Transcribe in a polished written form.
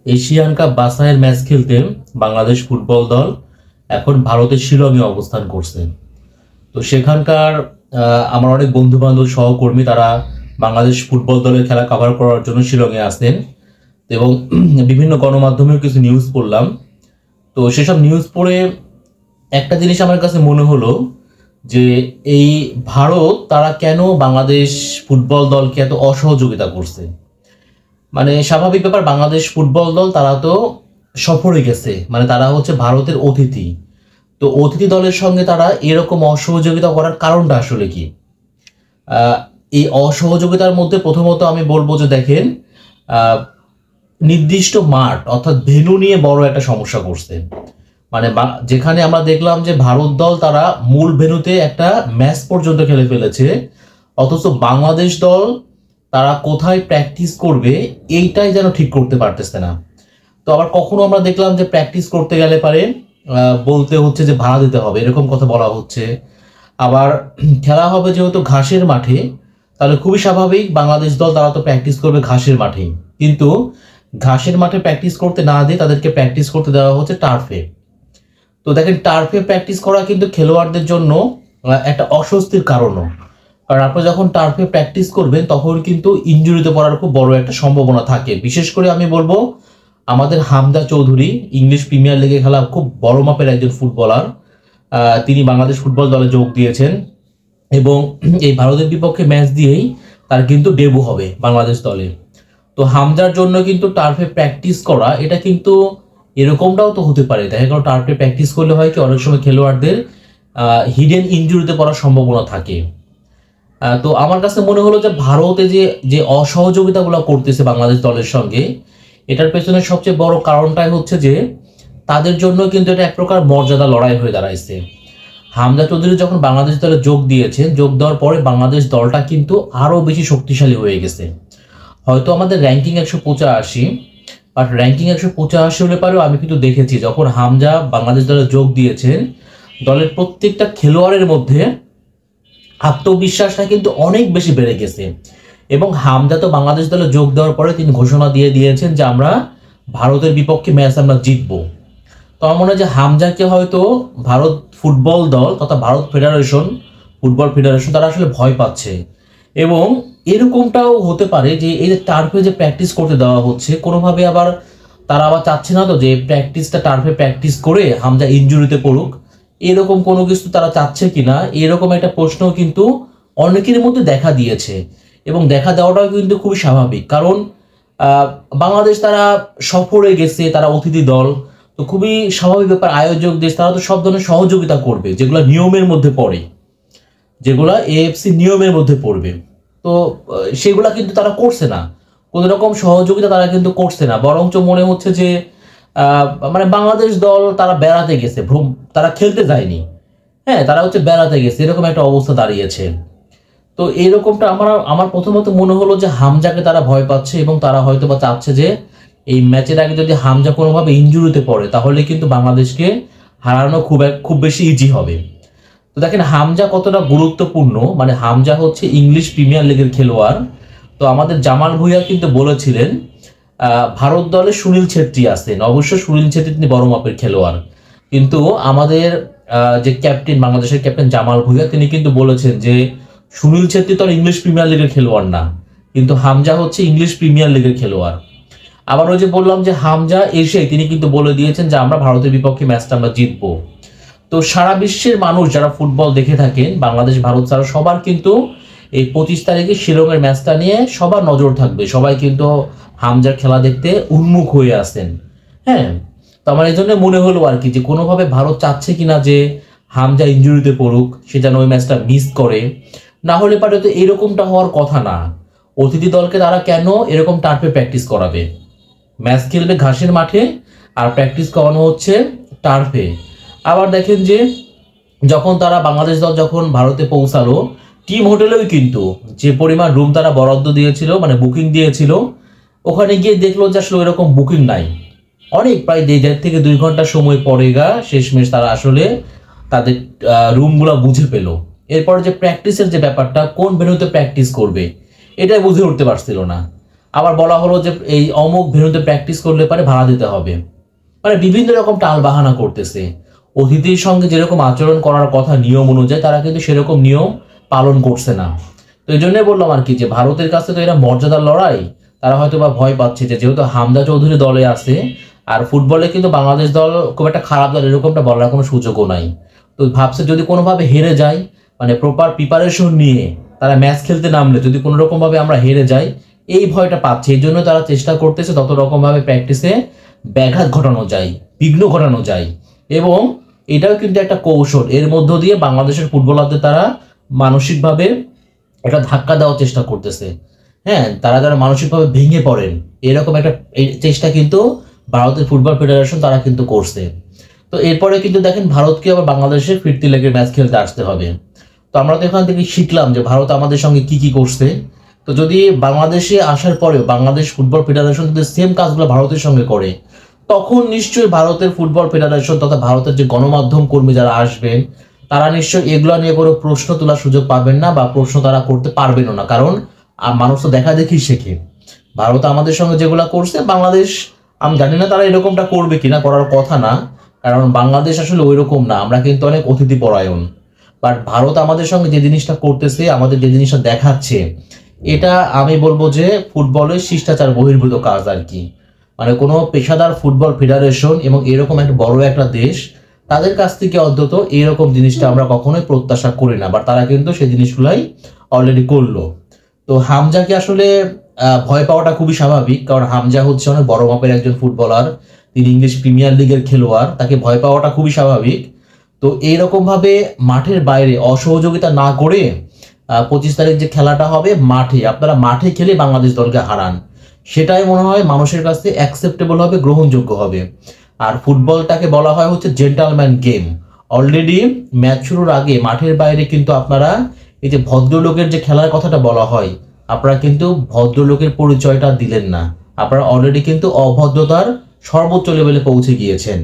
Asian cup বাছাইয়ের match খেলতে Bangladesh football দল এখন ভারতের শিলংয়ে অবস্থান করছে। তো সেখানকার আমার অনেক বন্ধু বান্ধব সহকর্মী তারা বাংলাদেশ ফুটবল দলের খেলা কভার করার জন্য শিলংয়ে আসেন এবং বিভিন্ন গণমাধ্যমেও কিছু নিউজ পড়লাম। তো সেসব নিউজ পড়ে একটা জিনিস আমার কাছে মনে হলো যে এই ভারত তারা কেন বাংলাদেশ ফুটবল দলকে এত অসহযোগিতা করছে। মানে স্বাভাবিক ব্যাপার, বাংলাদেশ ফুটবল দল তারা তো সফরে গেছে, মানে তারা হচ্ছে ভারতের অতিথি। তো অতিথি দলের সঙ্গে তারা এরকম অসহযোগিতা করার কারণটা আসলে কি? আহ, এই অসহযোগিতার মধ্যে প্রথমত আমি বলবো যে দেখেন, আহ, নির্দিষ্ট মাঠ অর্থাৎ ভেন্যু নিয়ে বড় একটা সমস্যা করছে। মানে যেখানে আমরা দেখলাম যে ভারত দল তারা মূল ভেন্যুতে একটা ম্যাচ পর্যন্ত খেলে ফেলেছে, অথচ বাংলাদেশ দল তারা কোথায় প্র্যাকটিস করবে এইটাই যেন ঠিক করতে পারতেছে না। তো আবার কখনো আমরা দেখলাম যে প্র্যাকটিস করতে গেলে পারে বলতে হচ্ছে যে ভাড়া দিতে হবে, এরকম কথা বলা হচ্ছে। আবার খেলা হবে যেহেতু ঘাসের মাঠে, তাহলে খুবই স্বাভাবিক বাংলাদেশ দল তারা তো প্র্যাকটিস করবে ঘাসের মাঠেই, কিন্তু ঘাসের মাঠে প্র্যাকটিস করতে না দিয়ে তাদেরকে প্র্যাকটিস করতে দেওয়া হচ্ছে টার্ফে। তো দেখেন, টার্ফে প্র্যাকটিস করা কিন্তু খেলোয়াড়দের জন্য একটা অস্বস্তির কারণও, কারণ আপনি যখন টার্ফে প্র্যাকটিস করবেন তখন কিন্তু ইনজুরিতে পড়ার খুব বড় একটা সম্ভাবনা থাকে। বিশেষ করে আমি বলবো আমাদের হামজা চৌধুরী, ইংলিশ প্রিমিয়ার লিগে খেলা খুব বড় মাপের একজন ফুটবলার, তিনি বাংলাদেশ ফুটবল দলে যোগ দিয়েছেন এবং এই ভারতের বিপক্ষে ম্যাচ দিয়েই তার কিন্তু ডেবু হবে বাংলাদেশ দলে। তো হামজার জন্য কিন্তু টার্ফে প্র্যাকটিস করা এটা কিন্তু এরকমটাও তো হতে পারে। দেখা গেল টার্ফে প্র্যাকটিস করলে হয় কি, অনেক সময় খেলোয়াড়দের হিডেন ইনজুরিতে পড়ার সম্ভাবনা থাকে। তো আমার কাছে মনে হলো যে ভারতে যে যে অসহযোগিতাগুলো করতেছে বাংলাদেশ দলের সঙ্গে, এটার পেছনে সবচেয়ে বড় কারণটাই হচ্ছে যে তাদের জন্য কিন্তু এটা এক প্রকার মর্যাদা লড়াই হয়ে দাঁড়াইছে। হামজা চৌধুরী যখন বাংলাদেশ দলে যোগ দিয়েছেন, যোগ দেওয়ার পরে বাংলাদেশ দলটা কিন্তু আরো বেশি শক্তিশালী হয়ে গেছে। হয়তো আমাদের র্যাঙ্কিং 185, বাট র্যাঙ্কিং 185 হলে পারেও আমি কিন্তু দেখেছি যখন হামজা বাংলাদেশ দলে যোগ দিয়েছেন, দলের প্রত্যেকটা খেলোয়াড়ের মধ্যে আত্মবিশ্বাসটা কিন্তু অনেক বেশি বেড়ে গেছে। এবং হামজা তো বাংলাদেশ দলে যোগ দেওয়ার পরে তিনি ঘোষণা দিয়ে দিয়েছেন যে আমরা ভারতের বিপক্ষে ম্যাচ আমরা জিতবো। তো আমার মনে হয় যে হামজাকে হয়তো ভারত ফুটবল দল তথা ভারত ফেডারেশন, ফুটবল ফেডারেশন তারা আসলে ভয় পাচ্ছে। এবং এরকমটাও হতে পারে যে এই যে টার্ফে যে প্র্যাকটিস করতে দেওয়া হচ্ছে, কোনোভাবে আবার তারা আবার চাচ্ছে না তো যে প্র্যাকটিসটা টার্ফে প্র্যাকটিস করে হামজা ইনজুরিতে পড়ুক, এরকম কোনো কিছু তারা চাচ্ছে কিনা, এরকম একটা প্রশ্ন কিন্তু অনেকের মধ্যে দেখা দিয়েছে। এবং দেখা দেওয়াটাও কিন্তু খুবই স্বাভাবিক, কারণ বাংলাদেশ তারা সফরে গেছে, তারা অতিথি দল, তো খুবই স্বাভাবিক ব্যাপার। আয়োজক দেশ, তারা তো সব ধরনের সহযোগিতা করবে যেগুলো নিয়মের মধ্যে পড়ে, যেগুলা এএফসি নিয়মের মধ্যে পড়বে। তো সেগুলা কিন্তু তারা করছে না, কোনো রকম সহযোগিতা তারা কিন্তু করছে না, বরঞ্চ মনে হচ্ছে যে মানে বাংলাদেশ দল তারা বেড়াতে গেছে, তারা খেলতে যায়নি। হ্যাঁ, তারা হচ্ছে বেড়াতে গেছে, এরকম একটা অবস্থা দাঁড়িয়েছে। তো এরকমটা আমার আমার প্রথমত মনে হলো যে হামজাকে তারা ভয় পাচ্ছে এবং তারা হয়তো বা চাচ্ছে যে এই ম্যাচের আগে যদি হামজা কোনোভাবে ইনজুরিতে পড়ে তাহলে কিন্তু বাংলাদেশকে হারানো খুব বেশি ইজি হবে। তো দেখেন হামজা কতটা গুরুত্বপূর্ণ, মানে হামজা হচ্ছে ইংলিশ প্রিমিয়ার লিগের খেলোয়াড়। তো আমাদের জামাল ভুঁইয়া কিন্তু বলেছিলেন ভারত দলে সুনীল ছেত্রী আছেন, অবশ্য সুনীল ছেত্রী তিনি বড় মাপের খেলোয়াড়, কিন্তু আমাদের যে ক্যাপ্টেন, বাংলাদেশের ক্যাপ্টেন জামাল ভুঁইয়া তিনি কিন্তু বলেছেন যে সুনীল ছেত্রী তো আর ইংলিশ প্রিমিয়ার লিগের খেলোয়াড় না, কিন্তু হামজা হচ্ছে ইংলিশ প্রিমিয়ার লিগের খেলোয়াড়। আবার ওই যে বললাম যে হামজা এসে তিনি কিন্তু বলে দিয়েছেন যে আমরা ভারতের বিপক্ষে ম্যাচটা আমরা জিতবো। তো সারা বিশ্বের মানুষ যারা ফুটবল দেখে থাকেন, বাংলাদেশ ভারত ছাড়া সবার কিন্তু এই 25 তারিখে শিলংয়ের ম্যাচটা নিয়ে সবার নজর থাকবে, সবাই কিন্তু হামজার খেলা দেখতে উন্মুখ হয়ে আছেন। হ্যাঁ, তো আমার এই জন্য মনে হলো আর কি যে কোনোভাবে ভারত চাচ্ছে কিনা যে হামজা ইনজুরিতে পড়ুক, সে যেন ওই ম্যাচটা মিস করে। না হলে পারে তো এরকমটা হওয়ার কথা না। অতিথি দলকে তারা কেন এরকম টার্ফে প্র্যাকটিস করাবে? ম্যাচ খেলবে ঘাসের মাঠে আর প্র্যাকটিস করানো হচ্ছে টার্ফে। আবার দেখেন যে যখন তারা বাংলাদেশ দল যখন ভারতে পৌঁছালো, টিম হোটেলেও কিন্তু যে পরিমাণ রুম তারা বরাদ্দ দিয়েছিল, মানে বুকিং দিয়েছিল, ওখানে গিয়ে দেখলো যে আসলে এরকম বুকিং নাই। অনেক প্রায় 1.5 থেকে 2 ঘন্টা সময় পরে শেষমেশ তারা আসলে তাদের রুমগুলো বুঝে পেল। এরপর যে প্র্যাকটিসের যে ব্যাপারটা, কোন ভেন্যুতে প্র্যাকটিস করবে, এটা বুঝে উঠতে পারছিল না। আবার বলা হলো যে এই অমুক ভেন্যুতে প্র্যাকটিস করলে পারে ভাড়া দিতে হবে। মানে বিভিন্ন রকম টাল বাহানা করতেছে। অতিথির সঙ্গে যেরকম আচরণ করার কথা নিয়ম অনুযায়ী তারা কিন্তু সেরকম নিয়ম পালন করছে না। তো এই জন্যই বললাম আর কি যে ভারতের কাছে তো এরা মর্যাদার লড়াই, তারা হয়তো বা ভয় পাচ্ছে যে যেহেতু হামজা চৌধুরী দলে আছে, আর ফুটবলে কিন্তু বাংলাদেশ দল খুব একটা খারাপ দল এরকমটা বলার কোনো সুযোগও নাই। তো ভাবছে যদি কোনোভাবে হেরে যায়, মানে প্রপার প্রিপারেশন নিয়ে তারা ম্যাচ খেলতে নামলে যদি কোনো রকমভাবে আমরা হেরে যাই, এই ভয়টা পাচ্ছে। এই জন্য তারা চেষ্টা করতেছে তত রকমভাবে প্র্যাকটিসে ব্যাঘাত ঘটানো যায়, বিঘ্ন ঘটানো যায়। এবং এটাও কিন্তু একটা কৌশল, এর মধ্য দিয়ে বাংলাদেশের ফুটবলারদের তারা মানসিকভাবে একটা ধাক্কা দেওয়ার চেষ্টা করতেছে। হ্যাঁ, তারা যারা মানসিকভাবে ভেঙে পড়েন এরকম একটা চেষ্টা কিন্তু ভারতের ফুটবল ফেডারেশন তারা কিন্তু করছে। তো এরপরে কিন্তু দেখেন ভারতকে আবার বাংলাদেশের ফিরতি লেগের ম্যাচ খেলতে আসতে হবে। তো আমরা তো এখান থেকে শিখলাম যে ভারত আমাদের সঙ্গে কি কি করছে। তো যদি বাংলাদেশে আসার পরেও বাংলাদেশ ফুটবল ফেডারেশন যদি সেম কাজগুলো ভারতের সঙ্গে করে, তখন নিশ্চয়ই ভারতের ফুটবল ফেডারেশন তথা ভারতের যে গণমাধ্যম কর্মী যারা আসবেন তারা নিশ্চয়ই এগুলো নিয়ে কোনো প্রশ্ন তোলার সুযোগ পাবেন না, বা প্রশ্ন তারা করতে পারবেনও না। কারণ মানুষ তো দেখা দেখি শেখে। ভারত আমাদের সঙ্গে যেগুলো করছে বাংলাদেশ, আমি জানি না তারা এরকমটা করবে কিনা, করার কথা না, কারণ বাংলাদেশ আসলে ওই রকম না, আমরা কিন্তু অনেক অতিথি পরায়ণ। বাট ভারত আমাদের সঙ্গে যে জিনিসটা করতেছে, আমাদের যে জিনিসটা দেখাচ্ছে, এটা আমি বলবো যে ফুটবলের শিষ্টাচার বহির্ভূত কাজ আর কি। মানে কোনো পেশাদার ফুটবল ফেডারেশন এবং এরকম একটা বড় একটা দেশ, তাদের কাছ থেকে অন্তত এরকম জিনিসটা আমরা কখনোই প্রত্যাশা করি না, বাট তারা কিন্তু সেই জিনিসগুলাই অলরেডি করলো। তো হামজাকে আসলে ভয় পাওয়াটা খুবই স্বাভাবিক, কারণ হামজা হচ্ছে অনেক বড় মাপের একজন ফুটবলার, তিনি ইংলিশ প্রিমিয়ার লিগের খেলোয়াড়, তাকে ভয় পাওয়াটা খুবই স্বাভাবিক। তো এইরকম ভাবে মাঠের বাইরে অসহযোগিতা না করে 25 তারিখ যে খেলাটা হবে মাঠে, আপনারা মাঠে খেলে বাংলাদেশ দলকে হারান, সেটাই মনে হয় মানুষের কাছে অ্যাকসেপ্টেবল হবে, গ্রহণযোগ্য হবে। আর ফুটবলটাকে বলা হয় হচ্ছে জেন্টালম্যান গেম। অলরেডি ম্যাচ শুরুর আগে মাঠের বাইরে কিন্তু আপনারা এই যে ভদ্রলোকের যে খেলার কথাটা বলা হয়, আপনারা কিন্তু ভদ্রলোকের পরিচয়টা দিলেন না, আপনারা অলরেডি কিন্তু অভদ্রতার সর্বোচ্চ লেভেলে পৌঁছে গিয়েছেন।